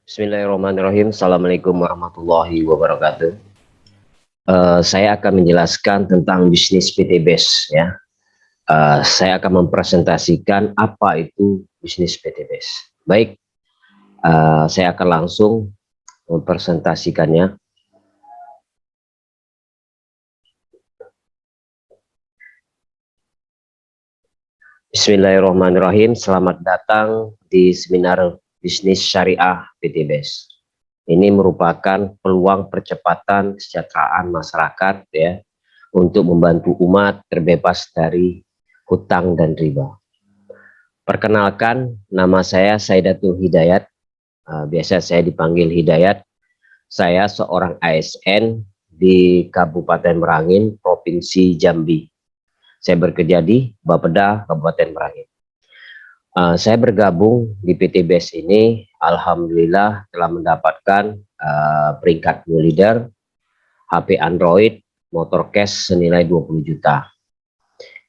Bismillahirrahmanirrahim. Assalamualaikum warahmatullahi wabarakatuh. Saya akan menjelaskan tentang bisnis PT BES ya. Saya akan mempresentasikan apa itu bisnis PT BES. Baik, saya akan langsung mempresentasikannya. Bismillahirrahmanirrahim. Selamat datang di seminar bisnis syariah PT BES. Ini merupakan peluang percepatan kesejahteraan masyarakat ya, untuk membantu umat terbebas dari hutang dan riba. Perkenalkan, nama saya Saidatul Hidayat, biasa saya dipanggil Hidayat. Saya seorang ASN di Kabupaten Merangin, Provinsi Jambi. Saya bekerja di Bapeda, Kabupaten Merangin. Saya bergabung di PT BES ini, alhamdulillah telah mendapatkan peringkat new leader, HP Android, motor cash senilai 20 juta.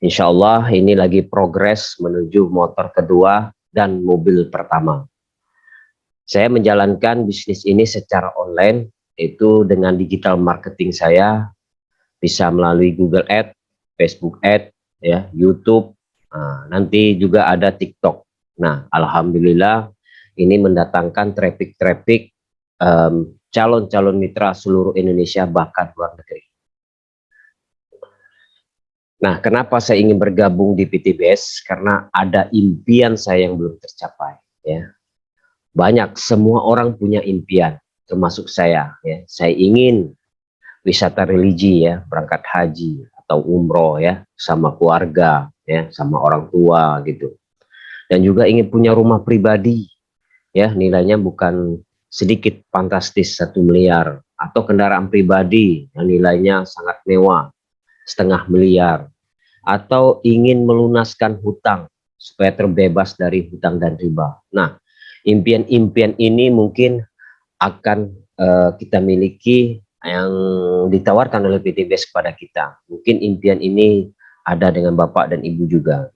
Insya Allah ini lagi progres menuju motor kedua dan mobil pertama. Saya menjalankan bisnis ini secara online, itu dengan digital marketing saya, bisa melalui Google Ads, Facebook Ads, ya, YouTube, nanti juga ada TikTok. Nah, alhamdulillah ini mendatangkan traffic calon-calon mitra seluruh Indonesia bahkan luar negeri. Nah, kenapa saya ingin bergabung di PT BES? Karena ada impian saya yang belum tercapai. Ya, banyak, semua orang punya impian, termasuk saya. Ya, saya ingin wisata religi ya, berangkat haji atau umroh ya, sama keluarga ya, sama orang tua gitu. Dan juga ingin punya rumah pribadi ya, nilainya bukan sedikit, fantastis 1 miliar, atau kendaraan pribadi yang nilainya sangat mewah 0,5 miliar, atau ingin melunaskan hutang supaya terbebas dari hutang dan riba. Nah, impian-impian ini mungkin akan kita miliki yang ditawarkan oleh PT BES kepada kita. Mungkin impian ini ada dengan Bapak dan Ibu juga.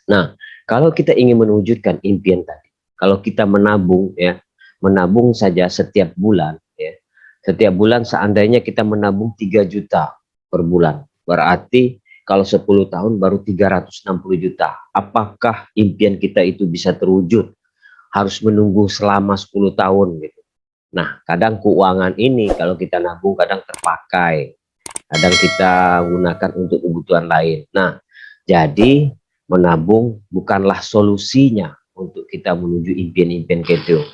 Nah, kalau kita ingin mewujudkan impian tadi, kalau kita menabung ya, menabung saja setiap bulan ya. Setiap bulan seandainya kita menabung 3 juta per bulan, berarti kalau 10 tahun baru 360 juta. Apakah impian kita itu bisa terwujud? Harus menunggu selama 10 tahun gitu. Nah, kadang keuangan ini kalau kita nabung kadang terpakai, kadang kita gunakan untuk kebutuhan lain. Nah, jadi menabung bukanlah solusinya untuk kita menuju impian-impian itu.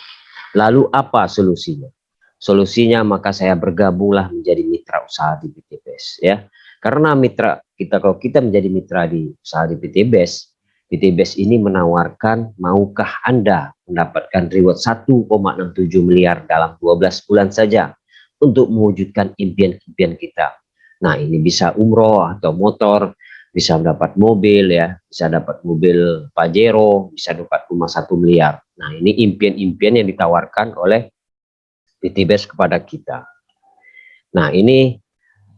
Lalu apa solusinya? Solusinya maka saya bergabunglah menjadi mitra usaha di PT BES ya. Karena mitra kita, kalau kita menjadi mitra di usaha di PT BES ini menawarkan, maukah Anda mendapatkan reward 1,67 miliar dalam 12 bulan saja untuk mewujudkan impian-impian kita. Nah, ini bisa umroh atau motor, bisa mendapat mobil ya, bisa dapat mobil Pajero, bisa dapat rumah 1 miliar. Nah, ini impian-impian yang ditawarkan oleh PT BES kepada kita. Nah, ini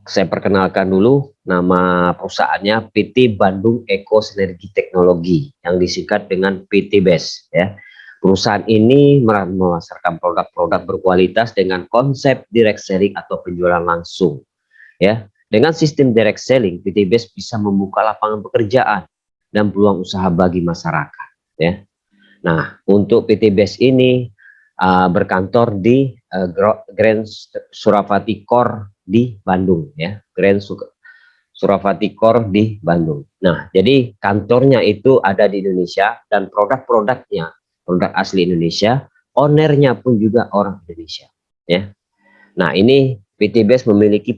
saya perkenalkan dulu, nama perusahaannya PT Bandung Eko Sinergi Teknologi yang disingkat dengan PT BES ya. Perusahaan ini memasarkan produk-produk berkualitas dengan konsep direct selling atau penjualan langsung ya. Dengan sistem direct selling, PT BES bisa membuka lapangan pekerjaan dan peluang usaha bagi masyarakat ya. Nah, untuk PT BES ini berkantor di Grand Surapati Core di Bandung ya, Grand Surapati Core di Bandung. Nah, jadi kantornya itu ada di Indonesia dan produk-produknya produk asli Indonesia, ownernya pun juga orang Indonesia ya. Nah, ini PT BES memiliki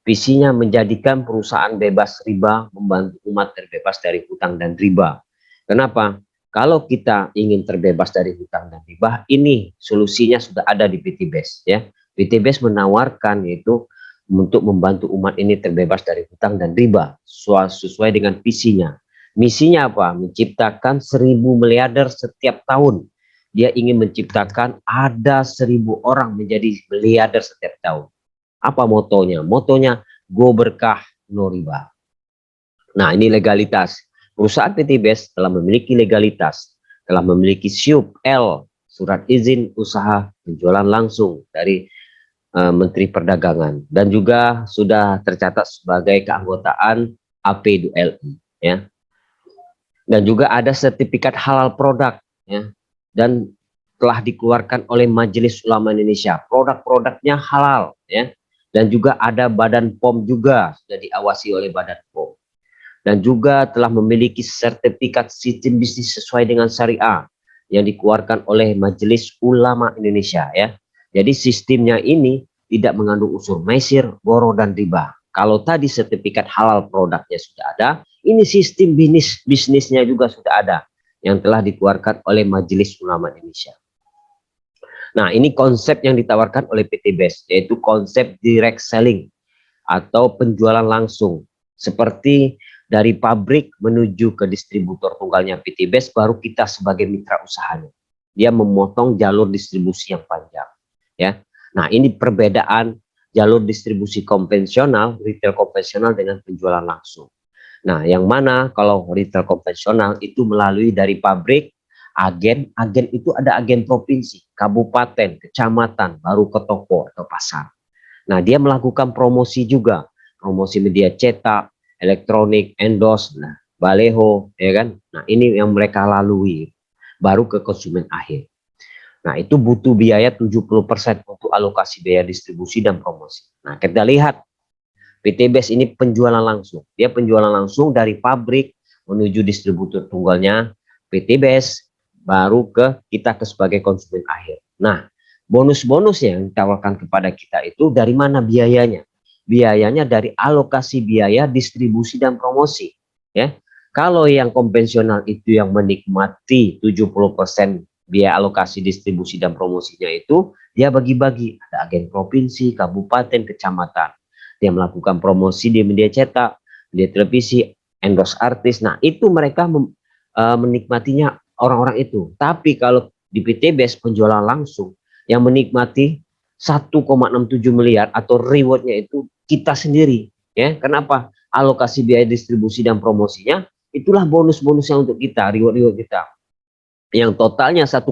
visinya menjadikan perusahaan bebas riba, membantu umat terbebas dari hutang dan riba. Kenapa? Kalau kita ingin terbebas dari hutang dan riba, ini solusinya sudah ada di PT BES ya. PT BES menawarkan yaitu untuk membantu umat ini terbebas dari hutang dan riba sesuai dengan visinya. Misinya apa? Menciptakan 1.000 miliarder setiap tahun. Dia ingin menciptakan ada 1.000 orang menjadi miliarder setiap tahun. Apa motonya? Motonya go berkah no riba. Nah, ini legalitas. Perusahaan PT BES telah memiliki legalitas, telah memiliki SIUP L surat izin usaha penjualan langsung dari Menteri Perdagangan, dan juga sudah tercatat sebagai keanggotaan AP2LI, ya. Dan juga ada sertifikat halal produk, ya, dan telah dikeluarkan oleh Majelis Ulama Indonesia, produk-produknya halal, ya. Dan juga ada Badan POM, juga sudah diawasi oleh Badan POM, dan juga telah memiliki sertifikat sistem bisnis sesuai dengan syariah yang dikeluarkan oleh Majelis Ulama Indonesia, ya. Jadi sistemnya ini tidak mengandung unsur maisir, boro, dan riba. Kalau tadi sertifikat halal produknya sudah ada, ini sistem bisnisnya juga sudah ada yang telah dikeluarkan oleh Majelis Ulama Indonesia. Nah, ini konsep yang ditawarkan oleh PT BES, yaitu konsep direct selling atau penjualan langsung. Seperti dari pabrik menuju ke distributor tunggalnya PT BES, baru kita sebagai mitra usahanya. Dia memotong jalur distribusi yang panjang, ya. Nah, ini perbedaan jalur distribusi konvensional, retail konvensional dengan penjualan langsung. Nah, yang mana kalau retail konvensional itu melalui dari pabrik, agen itu ada agen provinsi, kabupaten, kecamatan, baru ke toko atau pasar. Nah, dia melakukan promosi juga, promosi media cetak, elektronik, endorse, nah, baleho, ya kan. Nah, ini yang mereka lalui, baru ke konsumen akhir. Nah, itu butuh biaya 70% untuk alokasi biaya distribusi dan promosi. Nah, kita lihat PT BES ini penjualan langsung. Dia penjualan langsung dari pabrik menuju distributor tunggalnya PT BES, baru ke kita sebagai konsumen akhir. Nah, bonus-bonus yang ditawarkan kepada kita itu dari mana biayanya? Biayanya dari alokasi biaya distribusi dan promosi, ya. Kalau yang konvensional itu yang menikmati 70% biaya alokasi distribusi dan promosinya itu, dia bagi-bagi, ada agen provinsi, kabupaten, kecamatan. Dia melakukan promosi di media cetak, media televisi, endorse artis. Nah, itu mereka menikmatinya orang-orang itu. Tapi kalau di PT BES penjualan langsung, yang menikmati 1,67 miliar atau rewardnya itu kita sendiri, ya. Kenapa? Alokasi biaya distribusi dan promosinya itulah bonus-bonusnya untuk kita, reward-reward kita, yang totalnya 1,67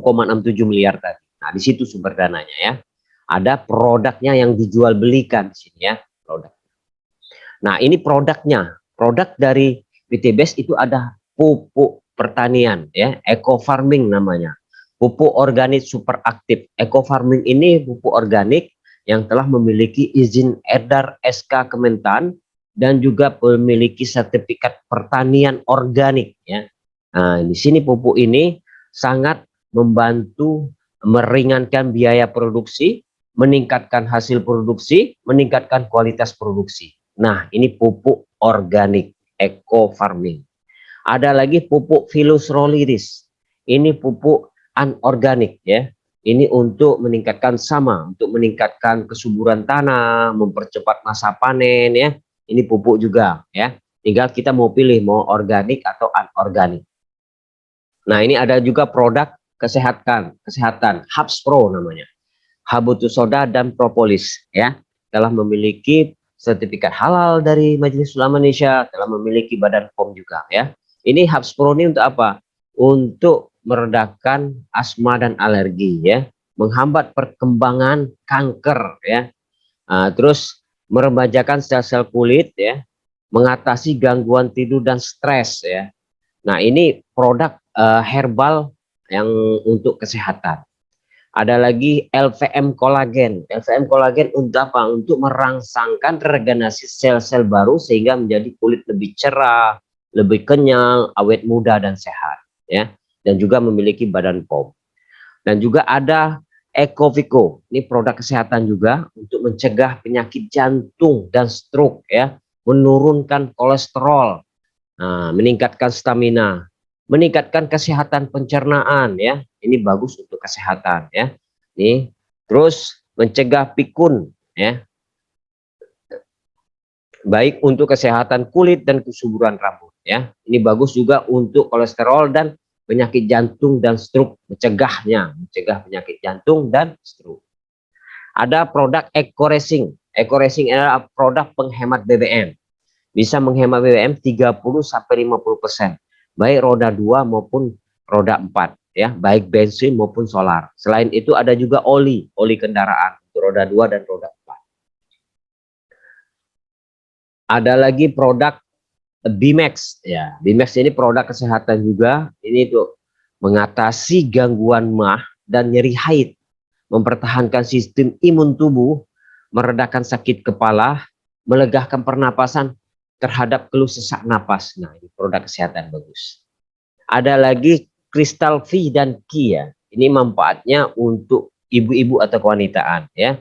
miliar tadi. Nah, di situ sumber dananya, ya. Ada produknya yang dijual belikan di sini, ya, produk. Nah, ini produknya. Produk dari PT BES itu ada pupuk pertanian, ya, eco farming namanya. Pupuk organik super aktif. Eco farming ini pupuk organik yang telah memiliki izin edar SK Kementan dan juga memiliki sertifikat pertanian organik, ya. Nah, di sini pupuk ini sangat membantu meringankan biaya produksi, meningkatkan hasil produksi, meningkatkan kualitas produksi. Nah, ini pupuk organik eco farming. Ada lagi pupuk Phylus Roliris. Ini pupuk anorganik, ya. Ini untuk meningkatkan untuk meningkatkan kesuburan tanah, mempercepat masa panen, ya. Ini pupuk juga, ya. Tinggal kita mau pilih mau organik atau anorganik. Nah, ini ada juga produk kesehatan, Habs Pro namanya. Habatus Soda dan propolis, ya. Telah memiliki sertifikat halal dari Majelis Ulama Indonesia, telah memiliki Badan POM juga, ya. Ini Habs Pro ini untuk apa? Untuk meredakan asma dan alergi, ya. Menghambat perkembangan kanker, ya. Terus meremajakan sel-sel kulit, ya. Mengatasi gangguan tidur dan stres, ya. Nah, ini produk herbal yang untuk kesehatan. Ada lagi LVM kolagen. LVM kolagen untuk apa? Untuk merangsangkan regenerasi sel-sel baru sehingga menjadi kulit lebih cerah, lebih kenyal, awet muda dan sehat, ya. Dan juga memiliki Badan POM. Dan juga ada Ecovico. Ini produk kesehatan juga untuk mencegah penyakit jantung dan stroke, ya. Menurunkan kolesterol, meningkatkan stamina, meningkatkan kesehatan pencernaan, ya. Ini bagus untuk kesehatan, ya. Nih, terus mencegah pikun, ya. Baik untuk kesehatan kulit dan kesuburan rambut, ya. Ini bagus juga untuk kolesterol dan penyakit jantung dan stroke, mencegah penyakit jantung dan stroke. Ada produk Eco Racing. Eco Racing adalah produk penghemat BBM. Bisa menghemat BBM 30 sampai 50%. Baik roda 2 maupun roda 4, ya, baik bensin maupun solar. Selain itu ada juga oli kendaraan roda 2 dan roda 4. Ada lagi produk Bimax, ya. Bimax ini produk kesehatan juga. Ini tuh mengatasi gangguan mah dan nyeri haid, mempertahankan sistem imun tubuh, meredakan sakit kepala, melegakan pernapasan terhadap keluh sesak napas. Nah, ini produk kesehatan bagus. Ada lagi Crystal V dan Ki, ya. Ini manfaatnya untuk ibu-ibu atau kewanitaan, ya.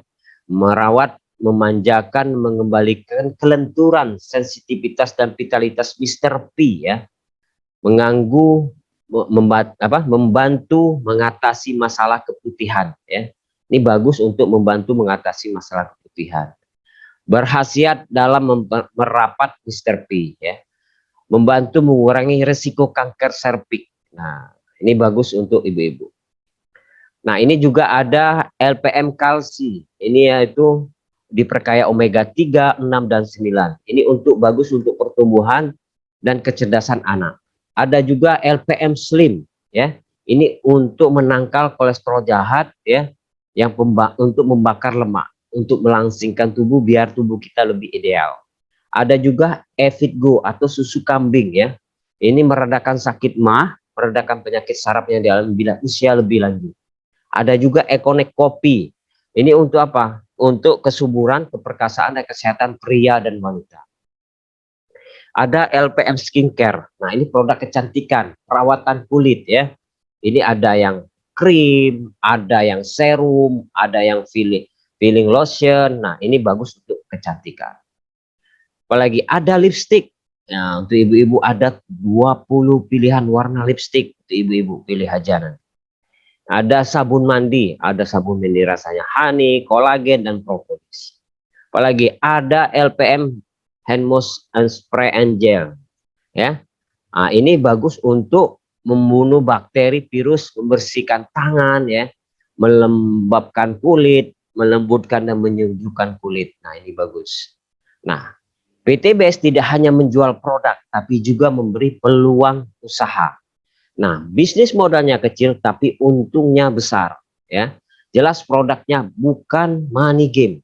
Merawat, memanjakan, mengembalikan kelenturan, sensitivitas dan vitalitas Mr. P, ya. Mengganggu, membantu mengatasi masalah keputihan, ya. Ini bagus untuk membantu mengatasi masalah keputihan. Berkhasiat dalam merapat Mr. P, ya. Membantu mengurangi risiko kanker serviks. Nah, ini bagus untuk ibu-ibu. Nah, ini juga ada LPM kalsi. Ini yaitu diperkaya omega 3, 6 dan 9. Ini untuk bagus untuk pertumbuhan dan kecerdasan anak. Ada juga LPM slim, ya. Ini untuk menangkal kolesterol jahat, ya, yang untuk membakar lemak, untuk melangsingkan tubuh biar tubuh kita lebih ideal. Ada juga Evitgo atau susu kambing, ya. Ini meredakan sakit mah, meredakan penyakit saraf yang dialami bila usia lebih lanjut. Ada juga Econek kopi. Ini untuk apa? Untuk kesuburan, keperkasaan dan kesehatan pria dan wanita. Ada LPM skincare. Nah, ini produk kecantikan, perawatan kulit, ya. Ini ada yang krim, ada yang serum, ada yang peeling lotion. Nah, ini bagus untuk kecantikan. Apalagi ada lipstick. Nah, untuk ibu-ibu ada 20 pilihan warna lipstick untuk ibu-ibu, pilih aja nanti. Ada sabun mandi, ada sabun mandi rasanya honey, kolagen dan propolis. Apalagi ada LPM hand wash and spray and gel, ya. Nah, ini bagus untuk membunuh bakteri, virus, membersihkan tangan, ya, melembabkan kulit, melembutkan dan menyejukkan kulit. Nah, ini bagus. Nah, PTBS tidak hanya menjual produk, tapi juga memberi peluang usaha. Nah, bisnis modalnya kecil, tapi untungnya besar, ya. Jelas produknya bukan money game.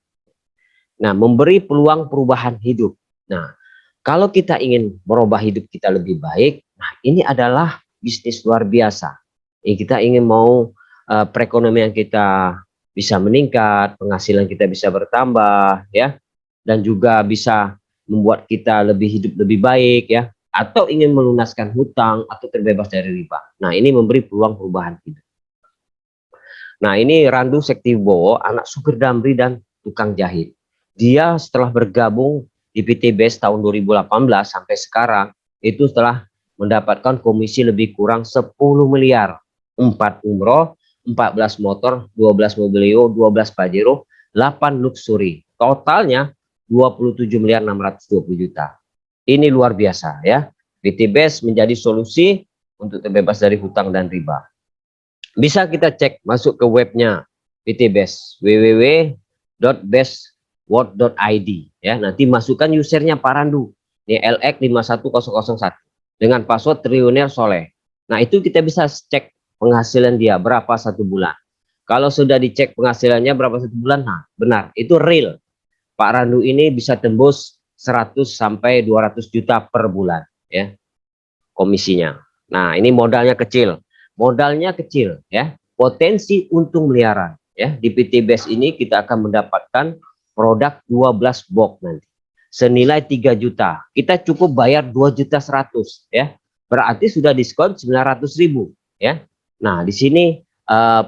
Nah, memberi peluang perubahan hidup. Nah, kalau kita ingin merubah hidup kita lebih baik, nah ini adalah bisnis luar biasa. Kita ingin mau perekonomian kita bisa meningkat, penghasilan kita bisa bertambah, ya, dan juga bisa membuat kita lebih hidup lebih baik, ya, atau ingin melunaskan hutang atau terbebas dari riba. Nah, ini memberi peluang perubahan hidup. Nah, ini Randu Sektibowo, anak supir damri dan tukang jahit. Dia setelah bergabung di PTBS tahun 2018 sampai sekarang, itu setelah mendapatkan komisi lebih kurang 10 miliar. 4 umroh, 14 motor, 12 mobilio, 12 pajero, 8 luxury. Totalnya 27 miliar 620 juta. Ini luar biasa, ya. PTBS menjadi solusi untuk terbebas dari hutang dan riba. Bisa kita cek masuk ke webnya PTBS, www.bestworld.id, ya. Nanti masukkan usernya Pak Randu, ini LX51001 dengan password Triliuner Soleh. Nah, itu kita bisa cek penghasilan dia berapa satu bulan. Kalau sudah dicek penghasilannya berapa satu bulan, nah benar, itu real. Pak Randu ini bisa tembus 100 sampai 200 juta per bulan, ya, komisinya. Nah, ini modalnya kecil. Modalnya kecil, ya. Potensi untung miliaran, ya. Di PTBS ini kita akan mendapatkan produk 12 box nanti. Senilai 3 juta. Kita cukup bayar 2.100.000, ya. Berarti sudah diskon 900.000, ya. Nah, di sini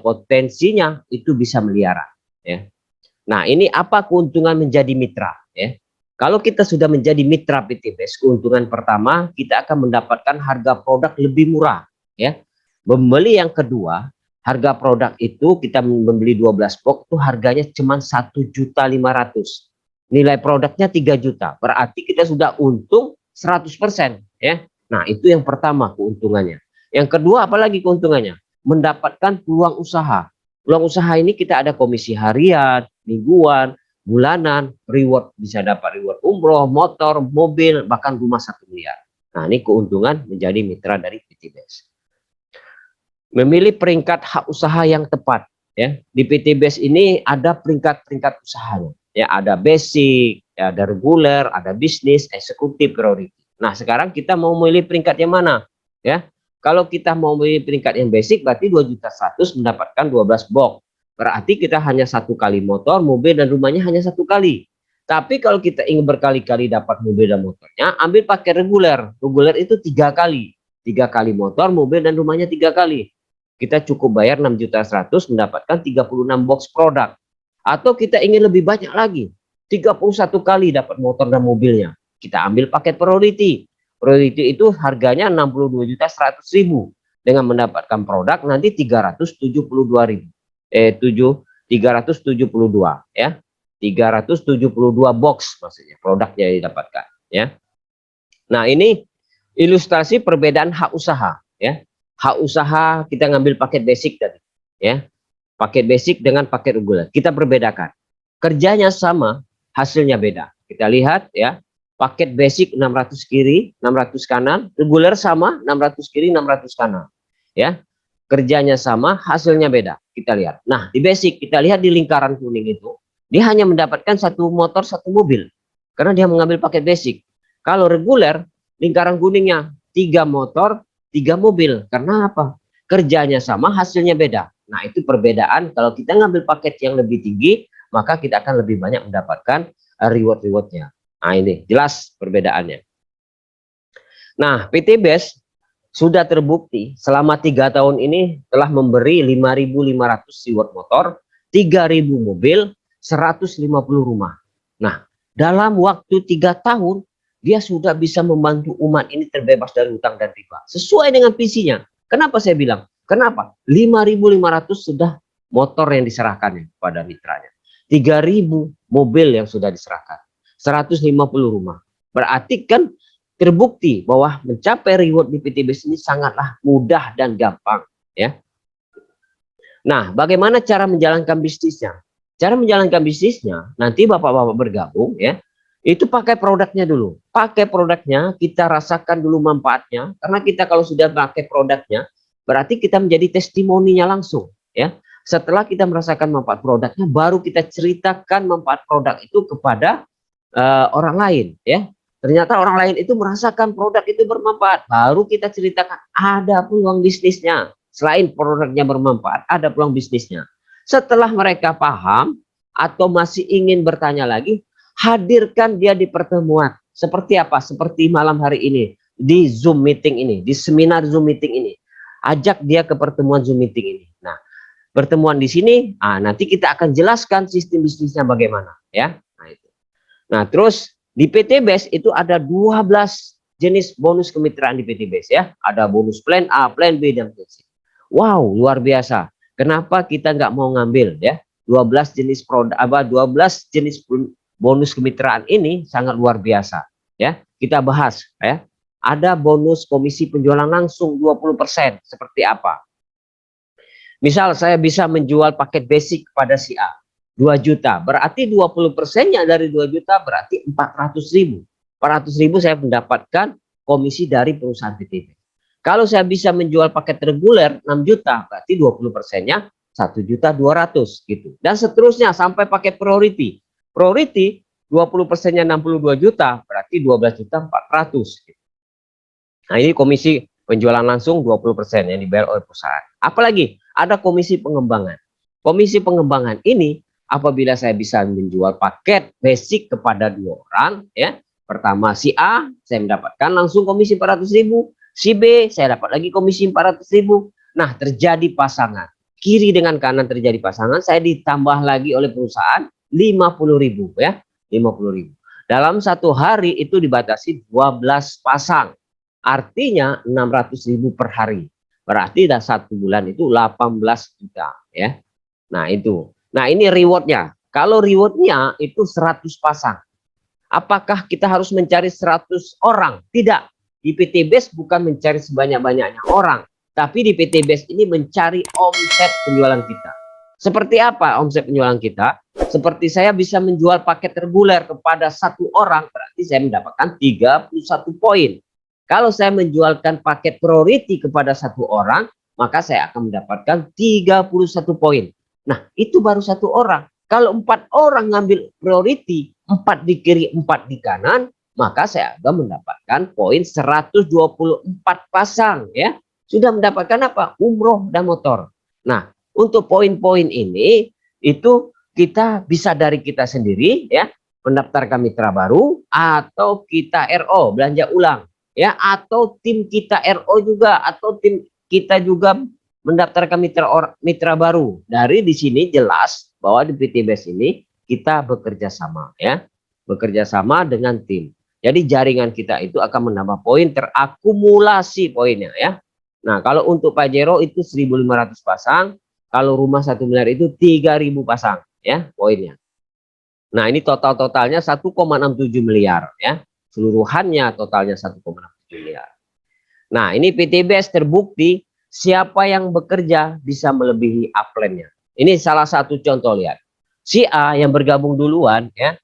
potensinya itu bisa miliaran, ya. Nah, ini apa keuntungan menjadi mitra, ya? Kalau kita sudah menjadi mitra PTBS, keuntungan pertama kita akan mendapatkan harga produk lebih murah, ya. Membeli yang kedua, harga produk itu kita membeli 12 box itu harganya cuma 1.500.000. Nilai produknya 3 juta. Berarti kita sudah untung 100%, ya. Nah, itu yang pertama keuntungannya. Yang kedua apalagi keuntungannya? Mendapatkan peluang usaha. Peluang usaha ini kita ada komisi harian, mingguan, bulanan, reward, bisa dapat reward umroh, motor, mobil, bahkan rumah 1 miliar. Nah, ini keuntungan menjadi mitra dari PTBS. Memilih peringkat hak usaha yang tepat. Ya, di PTBS ini ada peringkat-peringkat usahanya. Ya, ada basic, ya, ada reguler, ada bisnis, eksekutif, priority. Nah, sekarang kita mau memilih peringkat yang mana? Ya, kalau kita mau memilih peringkat yang basic, berarti 2.100.000 mendapatkan 12 box. Berarti kita hanya satu kali motor, mobil, dan rumahnya hanya satu kali. Tapi kalau kita ingin berkali-kali dapat mobil dan motornya, ambil pakai reguler. Reguler itu 3 kali. 3 kali motor, mobil, dan rumahnya 3 kali. Kita cukup bayar 6.100.000 mendapatkan 36 box produk. Atau kita ingin lebih banyak lagi, 31 kali dapat motor dan mobilnya. Kita ambil paket priority. Priority itu harganya 62.100.000 dengan mendapatkan produk nanti 372.000. 372 ya. 372 box maksudnya produknya yang didapatkan ya. Nah, ini ilustrasi perbedaan hak usaha ya. Hak usaha kita ngambil paket basic tadi ya, paket basic dengan paket reguler kita perbedakan, kerjanya sama, hasilnya beda. Kita lihat ya, paket basic 600 kiri 600 kanan, reguler sama 600 kiri 600 kanan ya, kerjanya sama, hasilnya beda. Kita lihat, nah di basic kita lihat di lingkaran kuning itu dia hanya mendapatkan satu motor satu mobil karena dia mengambil paket basic. Kalau reguler lingkaran kuningnya 3 motor 3 mobil. Karena apa? Kerjanya sama, hasilnya beda. Nah, itu perbedaan. Kalau kita ngambil paket yang lebih tinggi, maka kita akan lebih banyak mendapatkan reward-rewardnya. Nah, ini jelas perbedaannya. Nah, PTBS sudah terbukti selama 3 tahun ini telah memberi 5.500 reward motor, 3.000 mobil, 150 rumah. Nah, dalam waktu 3 tahun, dia sudah bisa membantu umat ini terbebas dari hutang dan riba. Sesuai dengan visinya. Kenapa saya bilang? Kenapa? 5.500 sudah motor yang diserahkan kepada mitranya. 3.000 mobil yang sudah diserahkan. 150 rumah. Berarti kan terbukti bahwa mencapai reward di PTBS ini sangatlah mudah dan gampang. Ya. Nah, bagaimana cara menjalankan bisnisnya? Cara menjalankan bisnisnya, nanti bapak-bapak bergabung ya. Itu pakai produknya dulu. Pakai produknya, kita rasakan dulu manfaatnya. Karena kita kalau sudah pakai produknya, berarti kita menjadi testimoninya langsung. Ya. Setelah kita merasakan manfaat produknya, baru kita ceritakan manfaat produk itu kepada orang lain. Ya. Ternyata orang lain itu merasakan produk itu bermanfaat. Baru kita ceritakan ada peluang bisnisnya. Selain produknya bermanfaat, ada peluang bisnisnya. Setelah mereka paham atau masih ingin bertanya lagi, hadirkan dia di pertemuan. Seperti apa? Seperti malam hari ini, di Zoom meeting ini, di seminar Zoom meeting ini. Ajak dia ke pertemuan Zoom meeting ini. Nah, pertemuan di sini, nanti kita akan jelaskan sistem bisnisnya bagaimana. Ya. Nah, itu. Nah, terus di PTBS itu ada 12 jenis bonus kemitraan di PTBS ya. Ada bonus plan A, plan B, dan plan C. Wow, luar biasa. Kenapa kita nggak mau ngambil ya? 12 jenis produk, 12 jenis bonus kemitraan ini sangat luar biasa ya. Kita bahas ya. Ada bonus komisi penjualan langsung 20%. Seperti apa? Misal saya bisa menjual paket basic kepada si A 2 juta, berarti 20%-nya dari 2 juta berarti 400.000. 400.000 saya mendapatkan komisi dari perusahaan PTB. Kalau saya bisa menjual paket reguler 6 juta, berarti 20%-nya 1.200.000 gitu. Dan seterusnya sampai paket priority. Priority 20%-nya 62 juta, berarti 12.400.000 gitu. Nah, ini komisi penjualan langsung 20% yang dibayar oleh perusahaan. Apalagi ada komisi pengembangan. Komisi pengembangan ini apabila saya bisa menjual paket basic kepada 2 orang ya. Pertama si A, saya mendapatkan langsung komisi 400.000. Si B, saya dapat lagi komisi 400.000. Nah, terjadi pasangan. Kiri dengan kanan terjadi pasangan, saya ditambah lagi oleh perusahaan 50.000 ya. 50.000. Dalam satu hari itu dibatasi 12 pasang. Artinya 600.000 per hari. Berarti dah 1 bulan itu 18 juta ya. Nah, itu. Nah, ini rewardnya. Kalau rewardnya itu 100 pasang. Apakah kita harus mencari 100 orang? Tidak. Di PTBS bukan mencari sebanyak-banyaknya orang. Tapi di PTBS ini mencari omset penjualan kita. Seperti apa omset penjualan kita? Seperti saya bisa menjual paket reguler kepada 1 orang, berarti saya mendapatkan 31 poin. Kalau saya menjualkan paket priority kepada 1 orang, maka saya akan mendapatkan 31 poin. Nah, itu baru satu orang. Kalau 4 orang ngambil priority, 4 di kiri, 4 di kanan, maka saya akan mendapatkan poin 124 pasang, ya. Sudah mendapatkan apa? Umroh dan motor. Nah, untuk poin-poin ini itu kita bisa dari kita sendiri, ya, mendaftarkan mitra baru, atau kita RO belanja ulang, ya, atau tim kita RO juga, atau tim kita juga mendaftarkan mitra baru. Dari di sini jelas bahwa di PTBS ini kita bekerja sama, ya, bekerja sama dengan tim. Jadi jaringan kita itu akan menambah poin, terakumulasi poinnya, ya. Nah, kalau untuk Pajero itu 1.500 pasang, kalau rumah 1 miliar itu 3.000 pasang, ya, poinnya. Nah, ini totalnya 1,67 miliar, ya. Seluruhannya totalnya 1,67 miliar. Nah, ini PTBS terbukti siapa yang bekerja bisa melebihi upline-nya. Ini salah satu contoh, lihat. Si A yang bergabung duluan, ya,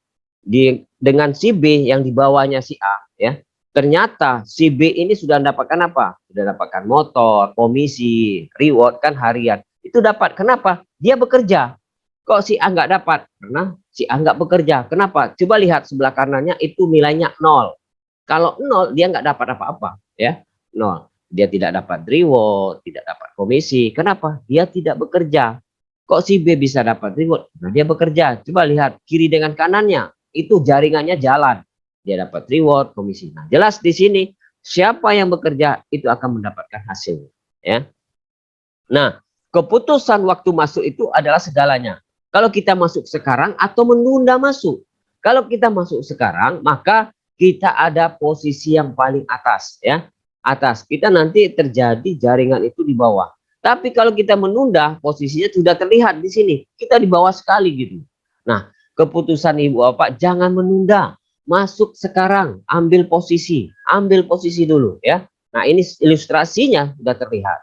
dengan si B yang di bawahnya si A, ya. Ternyata si B ini sudah mendapatkan apa? Sudah dapatkan motor, komisi, reward kan harian. Itu dapat. Kenapa? Dia bekerja. Kok si A nggak dapat? Karena si A nggak bekerja. Kenapa? Coba lihat sebelah kanannya itu nilainya 0. Kalau 0 dia nggak dapat apa-apa, ya. 0. Dia tidak dapat reward, tidak dapat komisi. Kenapa? Dia tidak bekerja. Kok si B bisa dapat reward? Nah, dia bekerja. Coba lihat kiri dengan kanannya, itu jaringannya jalan. Dia dapat reward, komisi. Nah, jelas di sini siapa yang bekerja itu akan mendapatkan hasil, ya. Nah, keputusan waktu masuk itu adalah segalanya. Kalau kita masuk sekarang atau menunda masuk. Kalau kita masuk sekarang, maka kita ada posisi yang paling atas, ya. Atas. Kita nanti terjadi jaringan itu di bawah. Tapi kalau kita menunda, posisinya sudah terlihat di sini. Kita di bawah sekali gitu. Nah, keputusan Ibu Bapak jangan menunda. Masuk sekarang, ambil posisi dulu, ya. Nah, ini ilustrasinya sudah terlihat.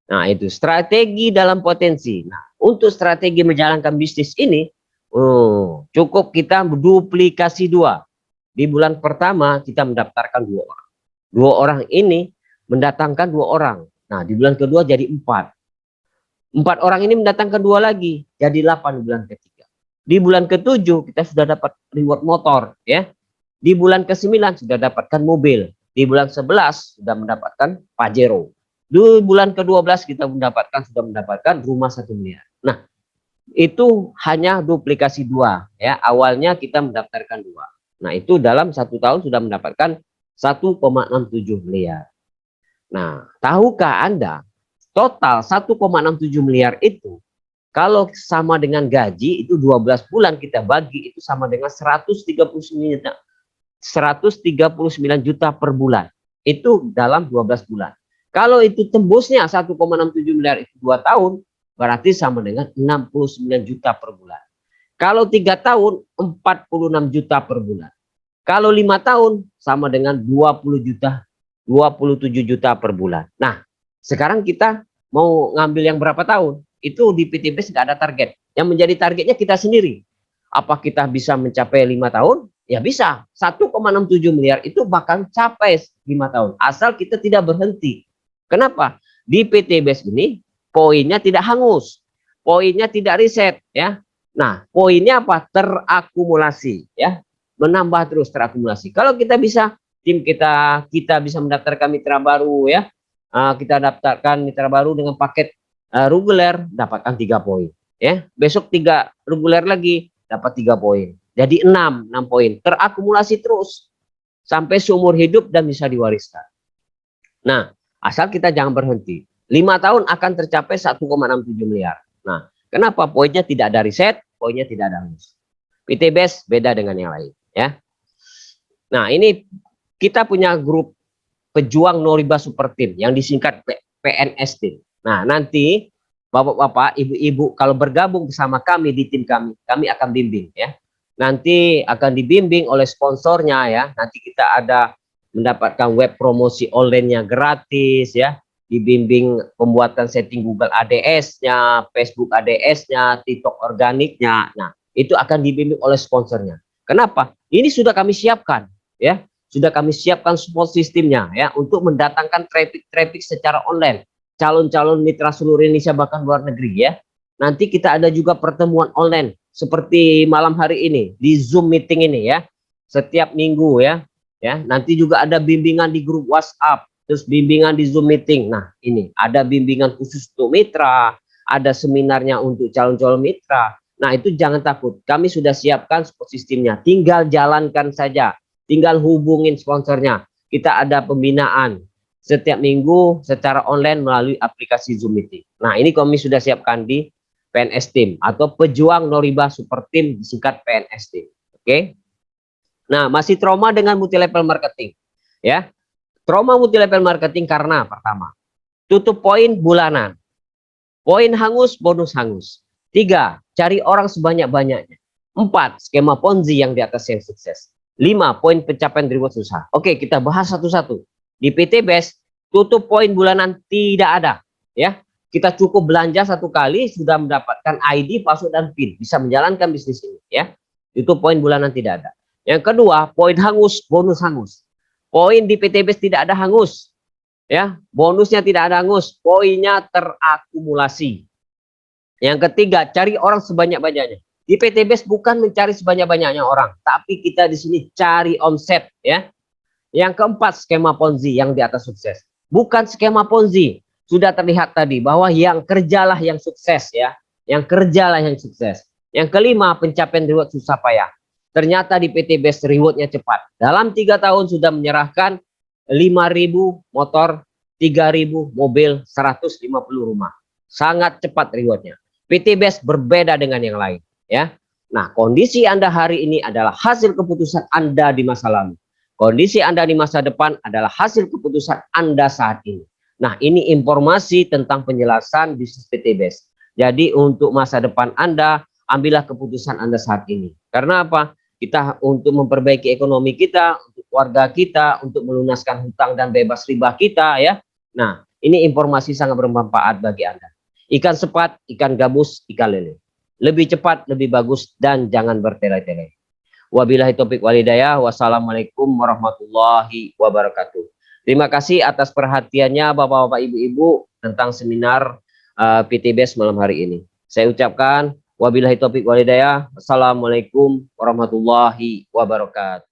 Nah, itu strategi dalam potensi. Nah, untuk strategi menjalankan bisnis ini, cukup kita duplikasi 2. Di bulan pertama kita mendaftarkan 2 orang. 2 orang ini mendatangkan 2 orang. Nah, di bulan kedua jadi 4. 4 orang ini mendatangkan 2 lagi, jadi 8 di bulan ketiga. Di bulan ke-7 kita sudah dapat reward motor, ya. Di bulan ke-9 sudah dapatkan mobil. Di bulan 11 sudah mendapatkan Pajero. Di bulan ke-12 kita sudah mendapatkan rumah 1 miliar. Nah, itu hanya duplikasi 2, ya. Awalnya kita mendaftarkan 2. Nah, itu dalam 1 tahun sudah mendapatkan 1,67 miliar. Nah, tahukah Anda total 1,67 miliar itu kalau sama dengan gaji itu 12 bulan kita bagi itu sama dengan 139 juta per bulan. Itu dalam 12 bulan. Kalau itu tembusnya 1,67 miliar itu 2 tahun, berarti sama dengan 69 juta per bulan. Kalau 3 tahun, 46 juta per bulan. Kalau 5 tahun, sama dengan 27 juta per bulan. Nah, sekarang kita mau ngambil yang berapa tahun? Itu di PTBS nggak ada target. Yang menjadi targetnya kita sendiri. Apa kita bisa mencapai 5 tahun? Ya bisa. 1,67 miliar itu bakal capai 5 tahun. Asal kita tidak berhenti. Kenapa? Di PTBS ini poinnya tidak hangus. Poinnya tidak riset, ya. Nah, poinnya apa? Terakumulasi, ya. Menambah terus terakumulasi. Kalau kita bisa, tim kita bisa mendaftarkan mitra baru, ya. Kita daftarkan mitra baru dengan paket reguler, dapatkan 3 poin, ya. Besok 3 reguler lagi, dapat 3 poin. Jadi 6 poin. Terakumulasi terus sampai seumur hidup dan bisa diwariskan. Nah, asal kita jangan berhenti. 5 tahun akan tercapai 1,67 miliar. Nah, kenapa poinnya tidak ada riset, poinnya tidak ada hangus. PTBS beda dengan yang lain, ya. Nah, ini kita punya grup pejuang Noriba Super Team yang disingkat PNST. Nah, nanti Bapak-bapak, ibu-ibu kalau bergabung bersama kami di tim kami akan bimbing, ya. Nanti akan dibimbing oleh sponsornya, ya. Nanti kita ada mendapatkan web promosi online-nya gratis, ya. Dibimbing pembuatan setting Google ADS-nya, Facebook ADS-nya, TikTok organiknya. Nah, itu akan dibimbing oleh sponsornya. Kenapa? Ini sudah kami siapkan, ya. Sudah kami siapkan support sistemnya, ya, untuk mendatangkan traffic secara online. calon-calon mitra seluruh Indonesia bahkan luar negeri ya. Nanti kita ada juga pertemuan online seperti malam hari ini di Zoom meeting ini ya. Setiap minggu ya. Ya, nanti juga ada bimbingan di grup WhatsApp, terus bimbingan di Zoom meeting. Nah, ini ada bimbingan khusus untuk mitra, ada seminarnya untuk calon-calon mitra. Nah, itu jangan takut. Kami sudah siapkan sistemnya. Tinggal jalankan saja. Tinggal hubungin sponsornya. Kita ada pembinaan setiap minggu secara online melalui aplikasi Zoom Meeting. Nah, ini kami sudah siapkan di PNS Team atau Pejuang Noriba Super Team, disingkat PNS Team. Oke. Nah, masih trauma dengan multi level marketing. Ya. Trauma multi level marketing karena pertama, tutup poin bulanan. Poin hangus, bonus hangus. 3, cari orang sebanyak-banyaknya. 4, skema Ponzi yang di atas yang sukses. 5, poin pencapaian reward susah. Oke, kita bahas satu-satu. Di PT Best, tutup poin bulanan tidak ada. Ya, kita cukup belanja satu kali sudah mendapatkan ID, password dan PIN, bisa menjalankan bisnis ini. Ya, tutup poin bulanan tidak ada. Yang kedua, poin hangus, bonus hangus. Poin di PT Best tidak ada hangus. Ya, bonusnya tidak ada hangus, poinnya terakumulasi. Yang ketiga, cari orang sebanyak-banyaknya. Di PT Best bukan mencari sebanyak-banyaknya orang, tapi kita di sini cari omset ya. Yang keempat, skema Ponzi yang di atas sukses. Bukan skema Ponzi, sudah terlihat tadi bahwa yang kerjalah yang sukses ya. Yang kerjalah yang sukses. Yang kelima, pencapaian reward susah payah. Ternyata di PT Best rewardnya cepat. Dalam 3 tahun sudah menyerahkan 5.000 motor, 3.000 mobil, 150 rumah. Sangat cepat rewardnya. PT Best berbeda dengan yang lain ya. Nah, kondisi Anda hari ini adalah hasil keputusan Anda di masa lalu. Kondisi Anda di masa depan adalah hasil keputusan Anda saat ini. Nah, ini informasi tentang penjelasan bisnis PT Best. Jadi untuk masa depan Anda, ambillah keputusan Anda saat ini. Karena apa? Kita untuk memperbaiki ekonomi kita, untuk keluarga kita, untuk melunaskan hutang dan bebas riba kita ya. Nah, ini informasi sangat bermanfaat bagi Anda. Ikan sepat, ikan gabus, ikan lele. Lebih cepat, lebih bagus, dan jangan bertele-tele. Wabillahi taufiq walhidayah. Wassalamualaikum warahmatullahi wabarakatuh. Terima kasih atas perhatiannya Bapak-bapak Ibu-ibu tentang seminar PT Best malam hari ini. Saya ucapkan wabillahi taufiq walhidayah. Wassalamualaikum warahmatullahi wabarakatuh.